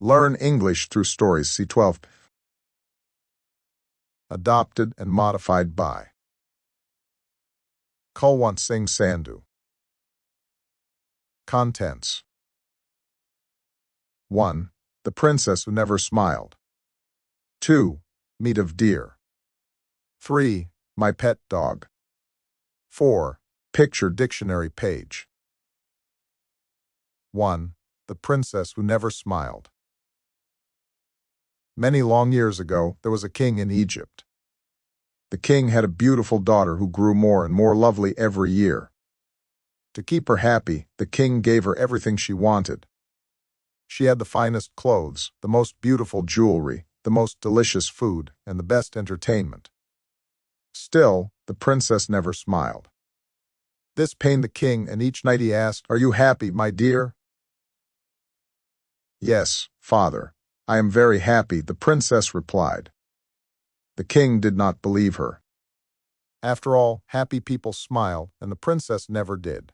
Learn English through stories. C12. Adopted and modified by Kulwant Singh Sandhu. Contents: 1. The Princess Who Never Smiled. 2. Meat of Deer. 3. My Pet Dog. 4. Picture dictionary page. 1. The Princess Who Never Smiled. Many long years ago, there was a king in Egypt. The king had a beautiful daughter who grew more and more lovely every year. To keep her happy, the king gave her everything she wanted. She had the finest clothes, the most beautiful jewelry, the most delicious food, and the best entertainment. Still, the princess never smiled. This pained the king, and each night he asked, "Are you happy, my dear?" "Yes, father, I am very happy," the princess replied. The king did not believe her. After all, happy people smile, and the princess never did.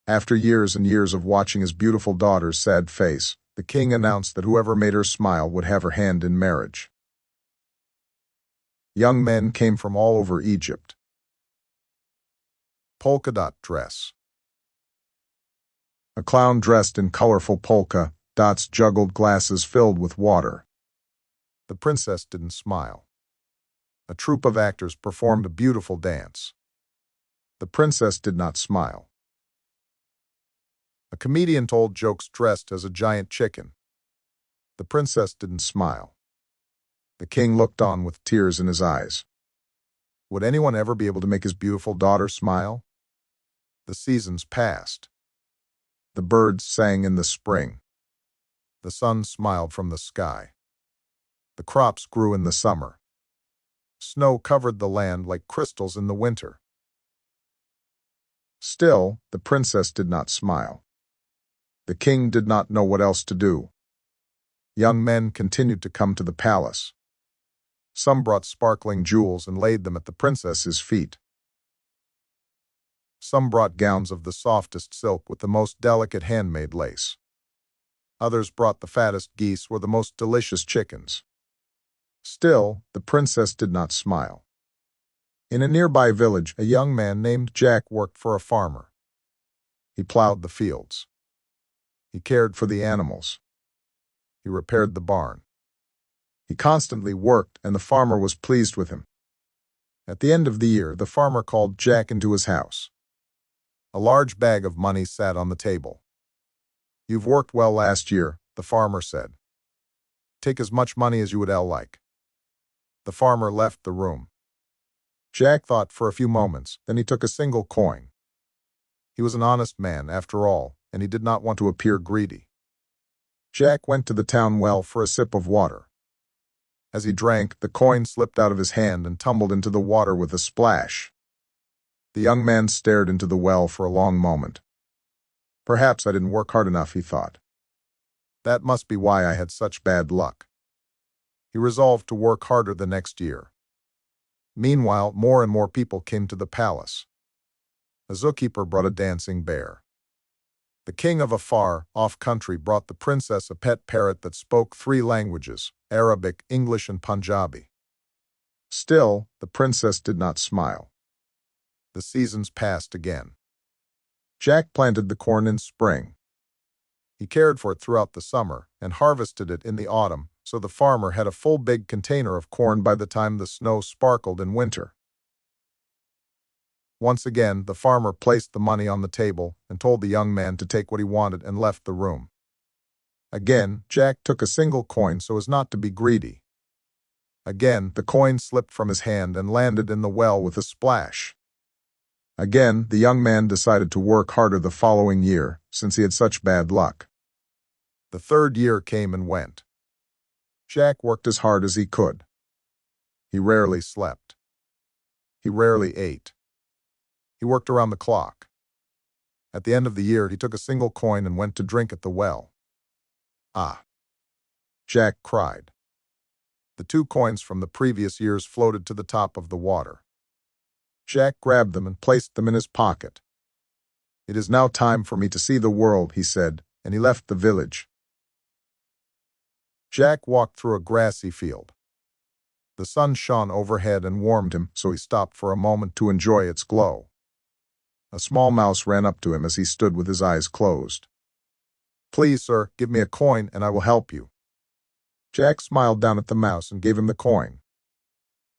After years and years of watching his beautiful daughter's sad face, the king announced that whoever made her smile would have her hand in marriage. Young men came from all over Egypt. Polka dot dress. A clown dressed in colorful polka dots juggled glasses filled with water. The princess didn't smile. A troupe of actors performed a beautiful dance. The princess did not smile. A comedian told jokes dressed as a giant chicken. The princess didn't smile. The king looked on with tears in his eyes. Would anyone ever be able to make his beautiful daughter smile? The seasons passed. The birds sang in the spring. The sun smiled from the sky. The crops grew in the summer. Snow covered the land like crystals in the winter. Still, the princess did not smile. The king did not know what else to do. Young men continued to come to the palace. Some brought sparkling jewels and laid them at the princess's feet. Some brought gowns of the softest silk with the most delicate handmade lace. Others brought the fattest geese or the most delicious chickens. Still, the princess did not smile. In a nearby village, a young man named Jack worked for a farmer. He plowed the fields. He cared for the animals. He repaired the barn. He constantly worked, and the farmer was pleased with him. At the end of the year, the farmer called Jack into his house. A large bag of money sat on the table. "You've worked well last year," the farmer said. "Take as much money as you would like." The farmer left the room. Jack thought for a few moments, then he took a single coin. He was an honest man, after all, and he did not want to appear greedy. Jack went to the town well for a sip of water. As he drank, the coin slipped out of his hand and tumbled into the water with a splash. The young man stared into the well for a long moment. "Perhaps I didn't work hard enough," he thought. "That must be why I had such bad luck." He resolved to work harder the next year. Meanwhile, more and more people came to the palace. A zookeeper brought a dancing bear. The king of a far-off country brought the princess a pet parrot that spoke 3 languages, Arabic, English, and Punjabi. Still, the princess did not smile. The seasons passed again. Jack planted the corn in spring. He cared for it throughout the summer and harvested it in the autumn, so the farmer had a full big container of corn by the time the snow sparkled in winter. Once again, the farmer placed the money on the table and told the young man to take what he wanted and left the room. Again, Jack took a single coin so as not to be greedy. Again, the coin slipped from his hand and landed in the well with a splash. Again, the young man decided to work harder the following year, since he had such bad luck. The 3rd year came and went. Jack worked as hard as he could. He rarely slept. He rarely ate. He worked around the clock. At the end of the year, he took a single coin and went to drink at the well. "Ah!" Jack cried. The 2 coins from the previous years floated to the top of the water. Jack grabbed them and placed them in his pocket. "It is now time for me to see the world," he said, and he left the village. Jack walked through a grassy field. The sun shone overhead and warmed him, so he stopped for a moment to enjoy its glow. A small mouse ran up to him as he stood with his eyes closed. "Please, sir, give me a coin and I will help you." Jack smiled down at the mouse and gave him the coin.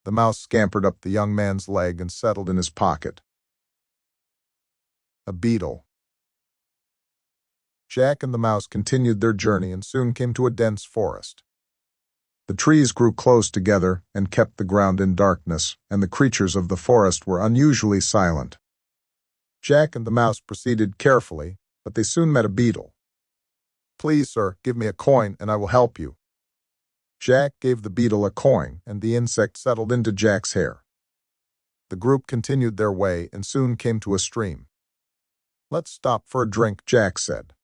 The mouse scampered up the young man's leg and settled in his pocket. A beetle. Jack and the mouse continued their journey and soon came to a dense forest. The trees grew close together and kept the ground in darkness, and the creatures of the forest were unusually silent. Jack and the mouse proceeded carefully, but they soon met a beetle. "Please, sir, give me a coin and I will help you." Jack gave the beetle a coin, and the insect settled into Jack's hair. The group continued their way and soon came to a stream. "Let's stop for a drink," Jack said.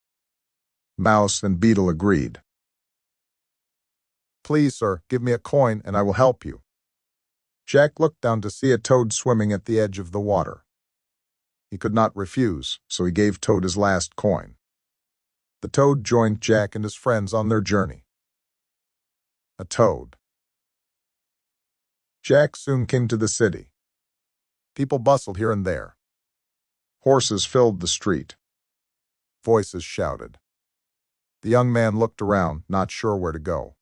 Mouse and beetle agreed. "Please, sir, give me a coin and I will help you." Jack looked down to see a toad swimming at the edge of the water. He could not refuse, so he gave Toad his last coin. The toad joined Jack and his friends on their journey. A toad. Jack soon came to the city. People bustled here and there. Horses filled the street. Voices shouted. The young man looked around, not sure where to go.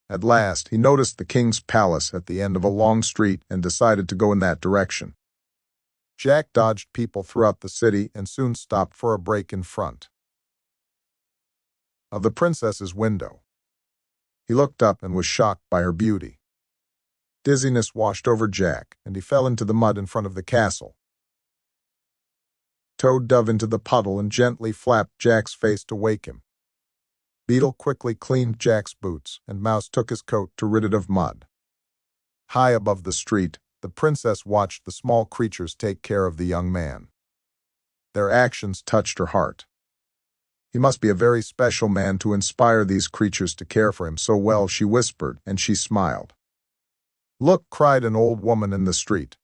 At last, he noticed the king's palace at the end of a long street and decided to go in that direction. Jack dodged people throughout the city and soon stopped for a break in front of the princess's window. He looked up and was shocked by her beauty. Dizziness washed over Jack, and he fell into the mud in front of the castle. Toad dove into the puddle and gently flapped Jack's face to wake him. Beetle quickly cleaned Jack's boots, and Mouse took his coat to rid it of mud. High above the street, the princess watched the small creatures take care of the young man. Their actions touched her heart. He must be a very special man to inspire these creatures to care for him so well, she whispered, and she smiled. "Look," cried an old woman in the street.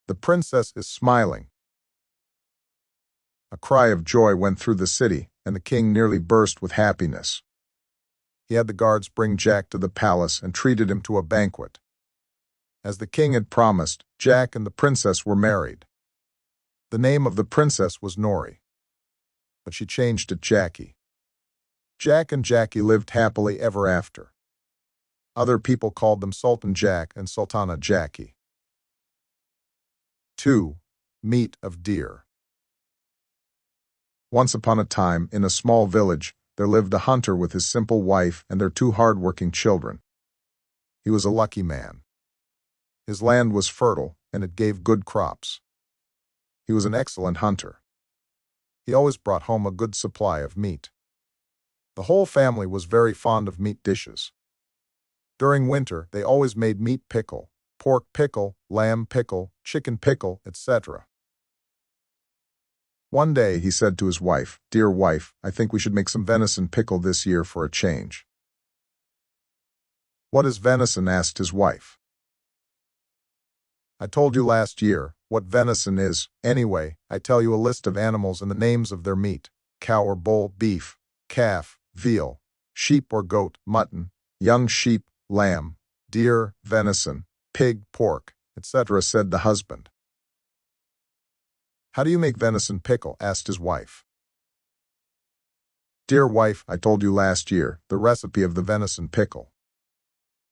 "The princess is smiling." A cry of joy went through the city, and the king nearly burst with happiness. He had the guards bring Jack to the palace and treated him to a banquet. As the king had promised, Jack and the princess were married. The name of the princess was Nori, but she changed to Jackie. Jack and Jackie lived happily ever after. Other people called them Sultan Jack and Sultana Jackie. 2. Meat of deer. Once upon a time, in a small village, there lived a hunter with his simple wife and their 2 hard-working children. He was a lucky man. His land was fertile, and it gave good crops. He was an excellent hunter. He always brought home a good supply of meat. The whole family was very fond of meat dishes. During winter, they always made meat pickle, pork pickle, lamb pickle, chicken pickle, etc. One day he said to his wife, "Dear wife, I think we should make some venison pickle this year for a change." "What is venison?" asked his wife. "I told you last year what venison is. Anyway, I tell you a list of animals and the names of their meat: cow or bull, beef, calf, veal, sheep or goat, mutton, young sheep, lamb, deer, venison, pig, pork, etc., said the husband. "How do you make venison pickle?" asked his wife. "Dear wife, I told you last year the recipe of the venison pickle.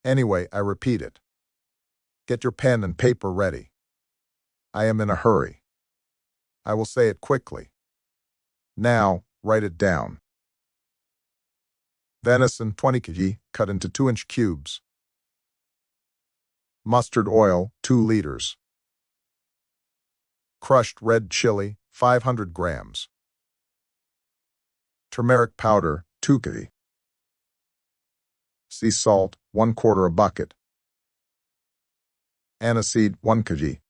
Anyway, I repeat it. Get your pen and paper ready. I am in a hurry. I will say it quickly. Now, write it down. Venison 20 kg, cut into 2-inch cubes. Mustard oil, 2 liters. Crushed red chili, 500 grams. Turmeric powder, 2 kg. Sea salt, 1/4 bucket. Aniseed, 1 kg.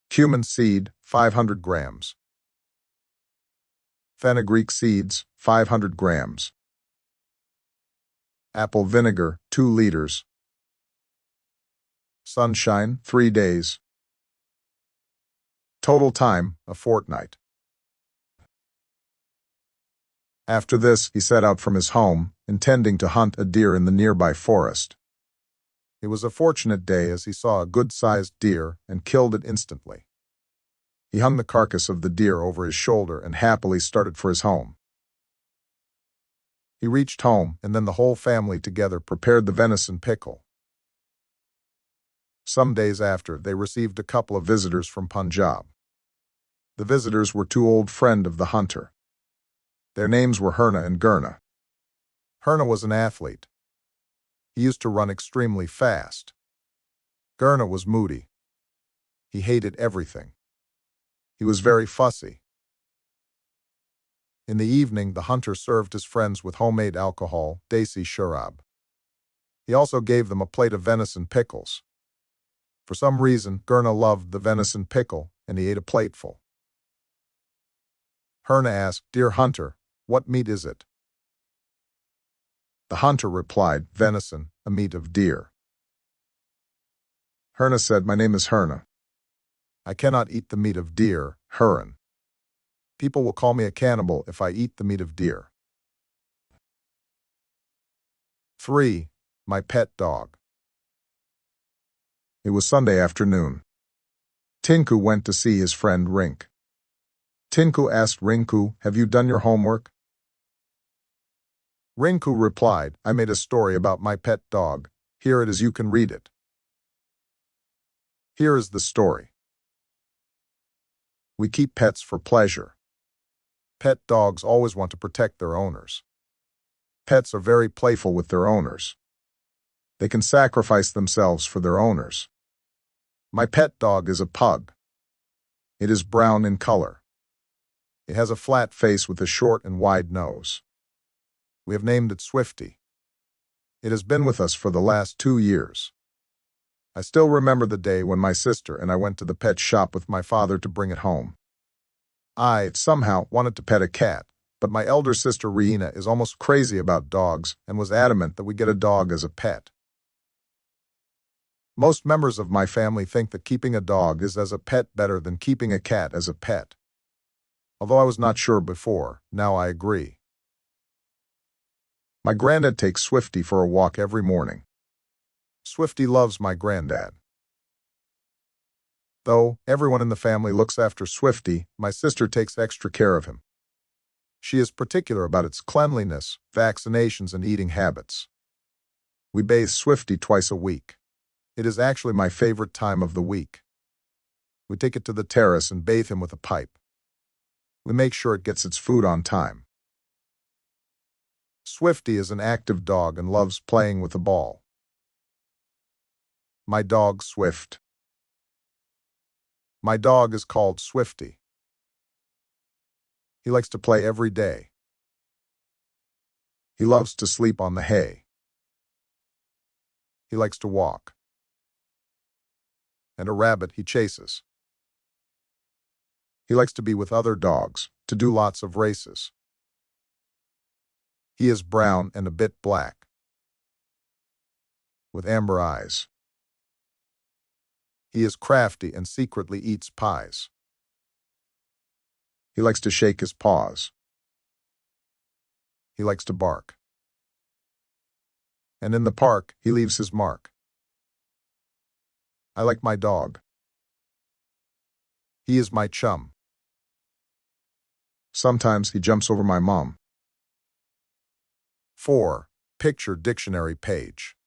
Cumin seed, 500 grams. Fenugreek seeds, 500 grams. Apple vinegar, 2 liters. Sunshine, 3 days. Total time, a fortnight. After this, he set out from his home, intending to hunt a deer in the nearby forest. It was a fortunate day as he saw a good-sized deer and killed it instantly. He hung the carcass of the deer over his shoulder and happily started for his home. He reached home, and then the whole family together prepared the venison pickle. Some days after, they received a couple of visitors from Punjab. The visitors were two old friends of the hunter. Their names were Herna and Gurna. Herna was an athlete. He used to run extremely fast. Gurna was moody. He hated everything. He was very fussy. In the evening, the hunter served his friends with homemade alcohol, desi sharab. He also gave them a plate of venison pickles. For some reason, Gurna loved the venison pickle, and he ate a plateful. Herna asked, "Dear hunter, what meat is it?" The hunter replied, "Venison, a meat of deer." Herna said, "My name is Herna. I cannot eat the meat of deer, Huron. People will call me a cannibal if I eat the meat of deer." 3. My pet dog. It was Sunday afternoon. Tinku went to see his friend Rink. Tinku asked Rinku, "Have you done your homework?" Rinku replied, "I made a story about my pet dog. Here it is, you can read it." Here is the story. We keep pets for pleasure. Pet dogs always want to protect their owners. Pets are very playful with their owners. They can sacrifice themselves for their owners. My pet dog is a pug. It is brown in color. It has a flat face with a short and wide nose. We have named it Swifty. It has been with us for the last 2 years. I still remember the day when my sister and I went to the pet shop with my father to bring it home. I, somehow, wanted to pet a cat, but my elder sister Riina is almost crazy about dogs and was adamant that we get a dog as a pet. Most members of my family think that keeping a dog is as a pet better than keeping a cat as a pet. Although I was not sure before, now I agree. My granddad takes Swifty for a walk every morning. Swifty loves my granddad. Though everyone in the family looks after Swifty, my sister takes extra care of him. She is particular about its cleanliness, vaccinations, and eating habits. We bathe Swifty twice a week. It is actually my favorite time of the week. We take it to the terrace and bathe him with a pipe. We make sure it gets its food on time. Swifty is an active dog and loves playing with the ball. My dog Swift. My dog is called Swifty. He likes to play every day. He loves to sleep on the hay. He likes to walk. And a rabbit he chases. He likes to be with other dogs, to do lots of races. He is brown and a bit black, with amber eyes. He is crafty and secretly eats pies. He likes to shake his paws. He likes to bark. And in the park, he leaves his mark. I like my dog. He is my chum. Sometimes he jumps over my mom. 4. Picture dictionary page.